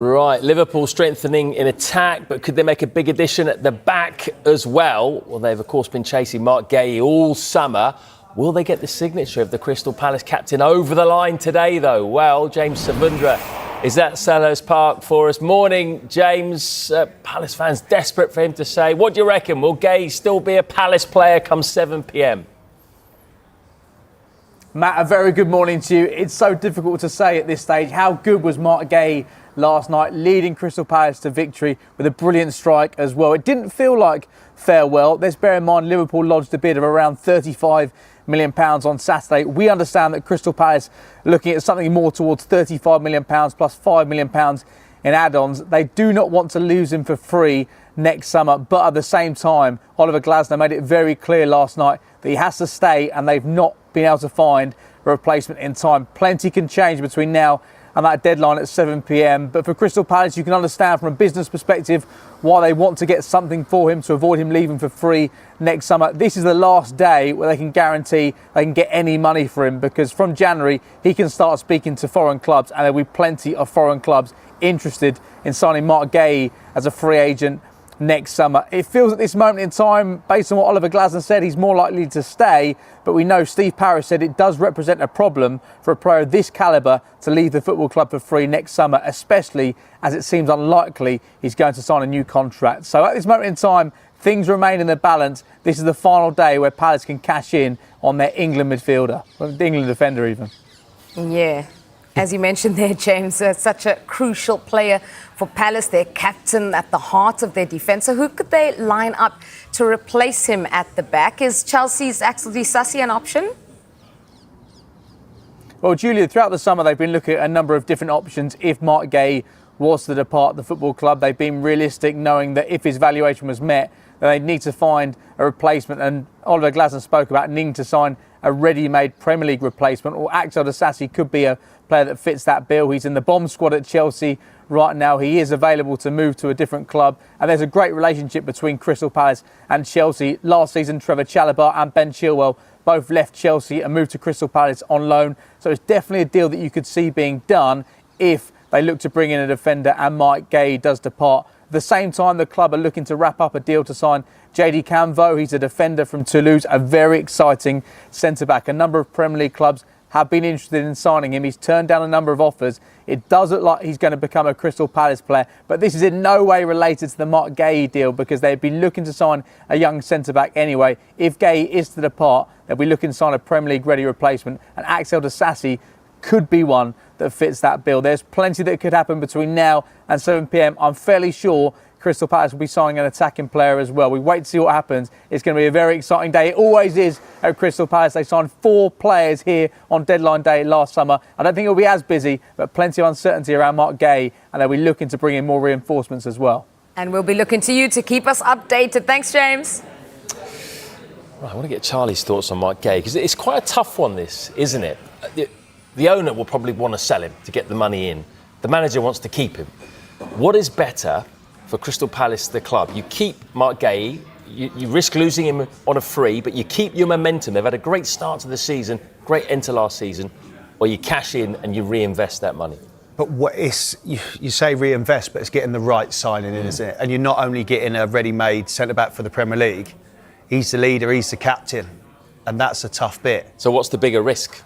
Right, Liverpool strengthening in attack, but could they make a big addition at the back as well? Well, they've, of course, been chasing Marc Guehi all summer. Will they get the signature of the Crystal Palace captain over the line today, though? Well, James Savundra is at Selhurst Park for us. Morning, James. Palace fans desperate for him to say. What do you reckon? Will Guehi still be a Palace player come 7 p.m? Matt, a very good morning to you. It's so difficult to say at this stage. How good was Marc Guehi last night, leading Crystal Palace to victory with a brilliant strike as well? It didn't feel like farewell. Let's bear in mind Liverpool lodged a bid of around £35 million on Saturday. We understand that Crystal Palace are looking at something more towards £35 million plus £5 million in add-ons. They do not want to lose him for free next summer, but at the same time, Oliver Glasner made it very clear last night that he has to stay, and they've not been able to find a replacement in time. Plenty can change between now and that deadline at 7 p.m. But for Crystal Palace, you can understand from a business perspective why they want to get something for him to avoid him leaving for free next summer. This is the last day where they can guarantee they can get any money for him, because from January he can start speaking to foreign clubs, and there'll be plenty of foreign clubs interested in signing Marc Guehi as a free agent next summer. It feels at this moment in time, based on what Oliver Glasner said, he's more likely to stay, but we know Steve Parrish said it does represent a problem for a player of this calibre to leave the football club for free next summer, especially as it seems unlikely he's going to sign a new contract. So at this moment in time, things remain in the balance. This is the final day where Palace can cash in on their England midfielder, the England defender even. Yeah. As you mentioned there, James, such a crucial player for Palace, their captain at the heart of their defence. So who could they line up to replace him at the back? Is Chelsea's Axel Disasi an option? Well, Julia, throughout the summer, they've been looking at a number of different options. If Marc Guehi was to depart the football club, they've been realistic, knowing that if his valuation was met, then they'd need to find a replacement. And Oliver Glasner spoke about needing to sign a ready-made Premier League replacement, or Axel Disasi could be a player that fits that bill. He's in the bomb squad at Chelsea right now. He is available to move to a different club, and there's a great relationship between Crystal Palace and Chelsea. Last season, Trevor Chalobah and Ben Chilwell both left Chelsea and moved to Crystal Palace on loan. So it's definitely a deal that you could see being done if they look to bring in a defender and Marc Guehi does depart. At the same time, the club are looking to wrap up a deal to sign JD Camvo. He's a defender from Toulouse, a very exciting centre-back. A number of Premier League clubs have been interested in signing him. He's turned down a number of offers. It does look like he's going to become a Crystal Palace player, but this is in no way related to the Marc Guehi deal, because they've been looking to sign a young centre-back anyway. If Guehi is to depart, they'll be looking to sign a Premier League-ready replacement, and Axel Disasi could be one that fits that bill. There's plenty that could happen between now and 7 p.m. I'm fairly sure Crystal Palace will be signing an attacking player as well. We wait to see what happens. It's going to be a very exciting day. It always is at Crystal Palace. They signed 4 players here on deadline day last summer. I don't think it'll be as busy, but plenty of uncertainty around Marc Guehi, and they'll be looking to bring in more reinforcements as well. And we'll be looking to you to keep us updated. Thanks, James. Right, I want to get Charlie's thoughts on Marc Guehi, because it's quite a tough one, this, isn't it? The owner will probably want to sell him to get the money in. The manager wants to keep him. What is better for Crystal Palace, the club? You keep Marc Guehi, you risk losing him on a free, but you keep your momentum. They've had a great start to the season, great end to last season, or you cash in and you reinvest that money. But what is, you say reinvest, but it's getting the right signing in, isn't it? And you're not only getting a ready-made centre-back for the Premier League, he's the leader, he's the captain, and that's a tough bit. So what's the bigger risk?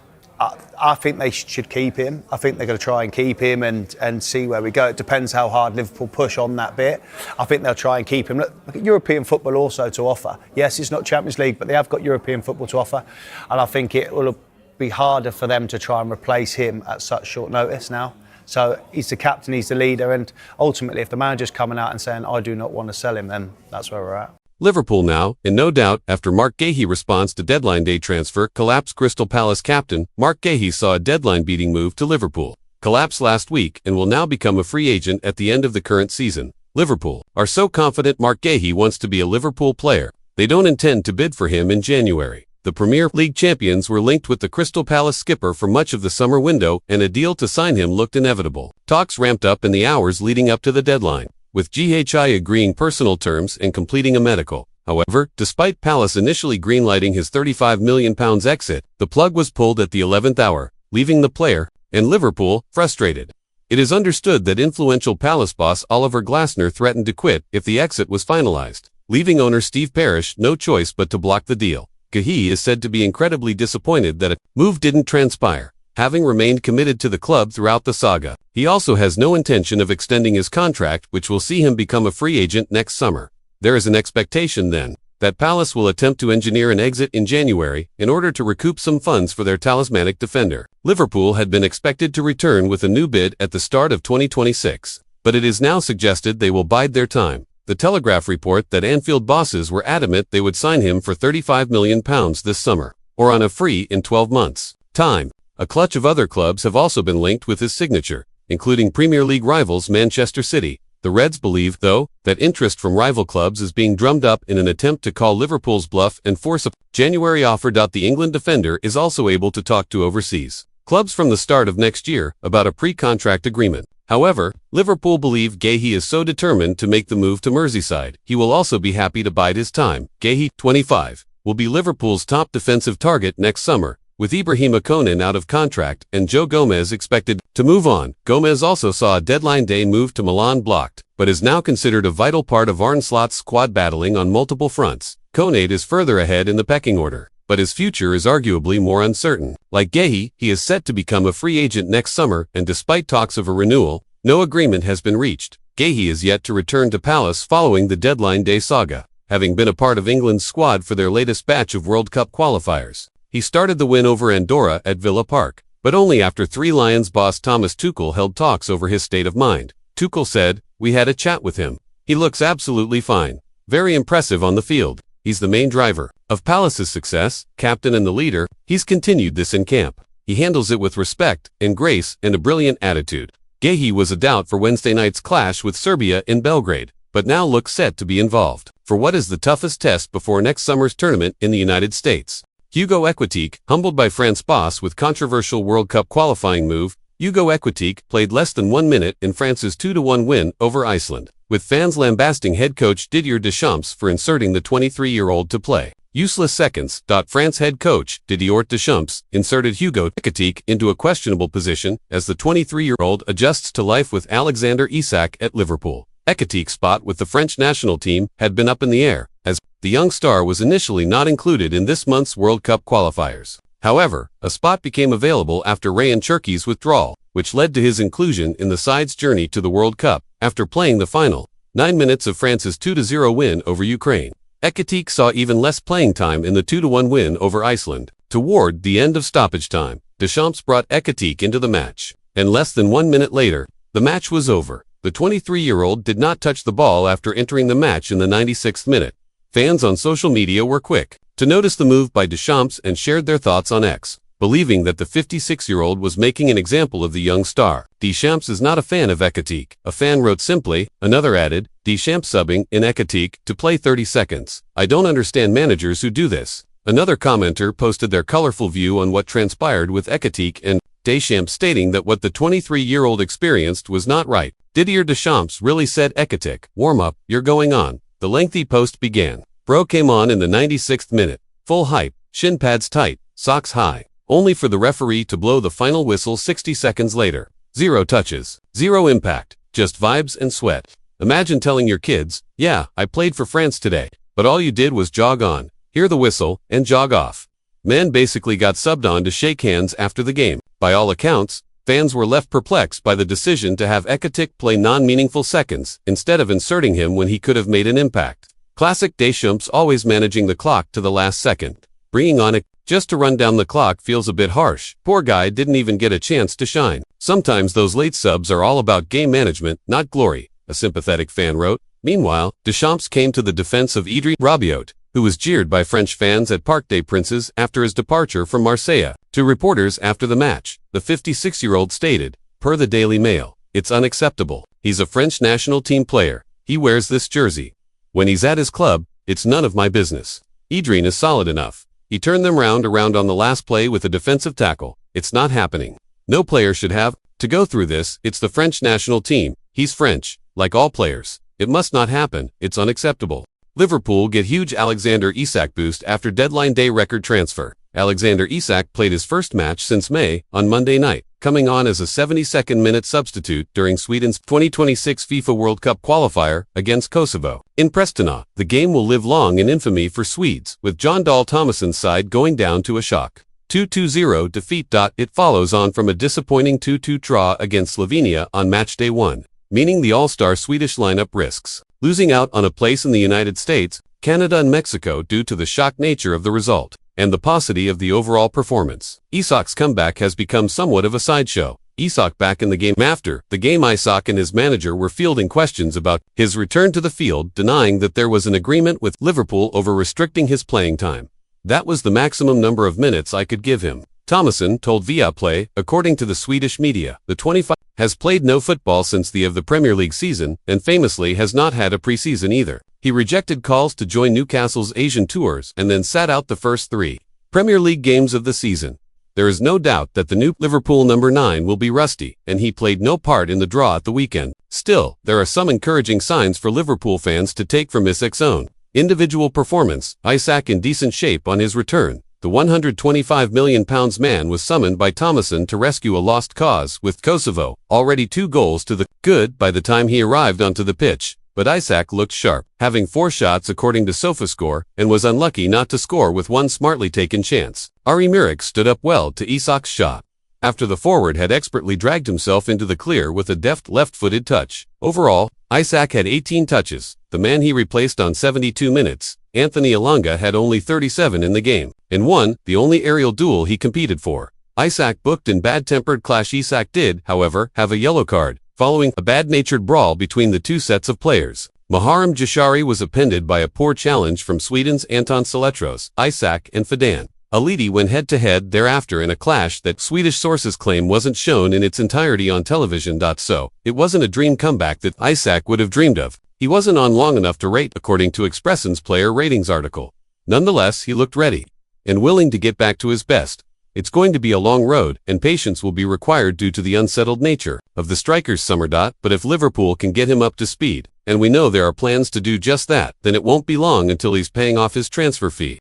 I think they should keep him. I think they're going to try and keep him and see where we go. It depends how hard Liverpool push on that bit. I think they'll try and keep him. Look at European football also to offer. Yes, it's not Champions League, but they have got European football to offer. And I think it will be harder for them to try and replace him at such short notice now. So he's the captain, he's the leader, and ultimately if the manager's coming out and saying, I do not want to sell him, then that's where we're at. Liverpool now, and no doubt, after Marc Guehi response to deadline day transfer collapsed. Crystal Palace captain Marc Guehi saw a deadline-beating move to Liverpool. Collapsed last week and will now become a free agent at the end of the current season. Liverpool are so confident Marc Guehi wants to be a Liverpool player, they don't intend to bid for him in January. The Premier League champions were linked with the Crystal Palace skipper for much of the summer window, and a deal to sign him looked inevitable. Talks ramped up in the hours leading up to the deadline, with Guehi agreeing personal terms and completing a medical. However, despite Palace initially greenlighting his £35 million exit, the plug was pulled at the 11th hour, leaving the player and Liverpool frustrated. It is understood that influential Palace boss Oliver Glasner threatened to quit if the exit was finalized, leaving owner Steve Parish no choice but to block the deal. Guehi is said to be incredibly disappointed that a move didn't transpire, having remained committed to the club throughout the saga. He also has no intention of extending his contract, which will see him become a free agent next summer. There is an expectation, then, that Palace will attempt to engineer an exit in January in order to recoup some funds for their talismanic defender. Liverpool had been expected to return with a new bid at the start of 2026, but it is now suggested they will bide their time. The Telegraph report that Anfield bosses were adamant they would sign him for £35 million this summer, or on a free in 12 months' time. A clutch of other clubs have also been linked with his signature, including Premier League rivals Manchester City. The Reds believe, though, that interest from rival clubs is being drummed up in an attempt to call Liverpool's bluff and force a January offer. The England defender is also able to talk to overseas clubs from the start of next year about a pre-contract agreement. However, Liverpool believe Guehi is so determined to make the move to Merseyside, he will also be happy to bide his time. Guehi, 25, will be Liverpool's top defensive target next summer, with Ibrahima Konan out of contract and Joe Gomez expected to move on. Gomez also saw a deadline day move to Milan blocked, but is now considered a vital part of Arne Slot's squad battling on multiple fronts. Konan is further ahead in the pecking order, but his future is arguably more uncertain. Like Guehi, he is set to become a free agent next summer, and despite talks of a renewal, no agreement has been reached. Guehi is yet to return to Palace following the deadline day saga, having been a part of England's squad for their latest batch of World Cup qualifiers. He started the win over Andorra at Villa Park, but only after Three Lions boss Thomas Tuchel held talks over his state of mind. Tuchel said, "We had a chat with him. He looks absolutely fine. Very impressive on the field. He's the main driver of Palace's success, captain and the leader. He's continued this in camp. He handles it with respect and grace and a brilliant attitude." Guehi was a doubt for Wednesday night's clash with Serbia in Belgrade, but now looks set to be involved for what is the toughest test before next summer's tournament in the United States. Hugo Ekitike, humbled by France boss with controversial World Cup qualifying move. Hugo Ekitike played less than 1 minute in France's 2-1 win over Iceland, with fans lambasting head coach Didier Deschamps for inserting the 23-year-old to play. Useless seconds. France head coach Didier Deschamps inserted Hugo Ekitike into a questionable position as the 23-year-old adjusts to life with Alexander Isak at Liverpool. Ekitike's spot with the French national team had been up in the air, as the young star was initially not included in this month's World Cup qualifiers. However, a spot became available after Ryan Cherki's withdrawal, which led to his inclusion in the side's journey to the World Cup, after playing the final 9 minutes of France's 2-0 win over Ukraine. Ekitike saw even less playing time in the 2-1 win over Iceland. Toward the end of stoppage time, Deschamps brought Ekitike into the match, and less than 1 minute later, the match was over. The 23-year-old did not touch the ball after entering the match in the 96th minute. Fans on social media were quick to notice the move by Deschamps and shared their thoughts on X, believing that the 56-year-old was making an example of the young star. Deschamps is not a fan of Ekitike. A fan wrote simply, another added, Deschamps subbing in Ekitike to play 30 seconds. I don't understand managers who do this. Another commenter posted their colorful view on what transpired with Ekitike and Deschamps stating that what the 23-year-old experienced was not right. Didier Deschamps really said, Ekitike, warm up, you're going on. The lengthy post began. Bro came on in the 96th minute. Full hype, shin pads tight, socks high. Only for the referee to blow the final whistle 60 seconds later. 0 touches, 0 impact, just vibes and sweat. Imagine telling your kids, yeah, I played for France today, but all you did was jog on, hear the whistle, and jog off. Men basically got subbed on to shake hands after the game. By all accounts, fans were left perplexed by the decision to have Ekitike play non-meaningful seconds instead of inserting him when he could have made an impact. Classic Deschamps always managing the clock to the last second. Bringing on it just to run down the clock feels a bit harsh. Poor guy didn't even get a chance to shine. Sometimes those late subs are all about game management, not glory, a sympathetic fan wrote. Meanwhile, Deschamps came to the defense of Idriss Rabiot, who was jeered by French fans at Parc des Princes after his departure from Marseille. To reporters after the match, the 56-year-old stated, per the Daily Mail, it's unacceptable. He's a French national team player. He wears this jersey. When he's at his club, it's none of my business. Idriss is solid enough. He turned them around on the last play with a defensive tackle. It's not happening. No player should have to go through this. It's the French national team. He's French, like all players. It must not happen. It's unacceptable. Liverpool get huge Alexander Isak boost after deadline day record transfer. Alexander Isak played his first match since May on Monday night, coming on as a 72nd-minute substitute during Sweden's 2026 FIFA World Cup qualifier against Kosovo. In Prestina, the game will live long in infamy for Swedes, with Jon Dahl Tomasson's side going down to a shock 2-0 defeat. It follows on from a disappointing 2-2 draw against Slovenia on matchday 1, meaning the all-star Swedish lineup risks losing out on a place in the United States, Canada and Mexico due to the shock nature of the result and the paucity of the overall performance. Isak's comeback has become somewhat of a sideshow. Isak back in the game. After the game, Isak and his manager were fielding questions about his return to the field, denying that there was an agreement with Liverpool over restricting his playing time. That was the maximum number of minutes I could give him, Tomasson told Viaplay. According to the Swedish media, the 25 has played no football since the Premier League season and famously has not had a pre-season either. He rejected calls to join Newcastle's Asian tours and then sat out the first 3 Premier League games of the season. There is no doubt that the new Liverpool number 9 will be rusty, and he played no part in the draw at the weekend. Still, there are some encouraging signs for Liverpool fans to take from Isak's own individual performance. Isak in decent shape on his return. The £125 million man was summoned by Tomasson to rescue a lost cause with Kosovo, already 2 goals to the good by the time he arrived onto the pitch. But Isak looked sharp, having 4 shots according to SofaScore, and was unlucky not to score with one smartly taken chance. Ari Mirik stood up well to Isak's shot, after the forward had expertly dragged himself into the clear with a deft left-footed touch. Overall, Isak had 18 touches. The man he replaced on 72 minutes, Anthony Elanga, had only 37 in the game, and won the only aerial duel he competed for. Isak booked in bad-tempered clash. Isak did, however, have a yellow card, following a bad-natured brawl between the 2 sets of players. Muharrem Jashari was appended by a poor challenge from Sweden's Anton Saletros. Isak and Fadan Alidi went head-to-head thereafter in a clash that Swedish sources claim wasn't shown in its entirety on television. So, it wasn't a dream comeback that Isak would have dreamed of. He wasn't on long enough to rate, according to Expressen's player ratings article. Nonetheless, he looked ready and willing to get back to his best. It's going to be a long road, and patience will be required due to the unsettled nature of the striker's summer. But if Liverpool can get him up to speed, and we know there are plans to do just that, then it won't be long until he's paying off his transfer fee.